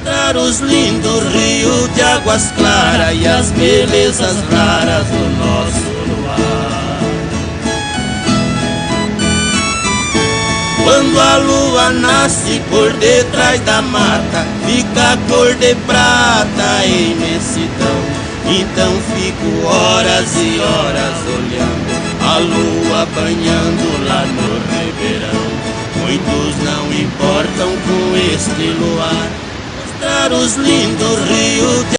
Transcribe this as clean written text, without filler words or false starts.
mostrar os lindos rios de águas claras e as belezas raras do nosso luar. Quando a lua nasce por detrás da mata, fica a cor de prata, a imensidão. Então fico horas e horas olhando a lua banhando lá no ribeirão. Muitos não importam com este luar, mostrar os lindos rios de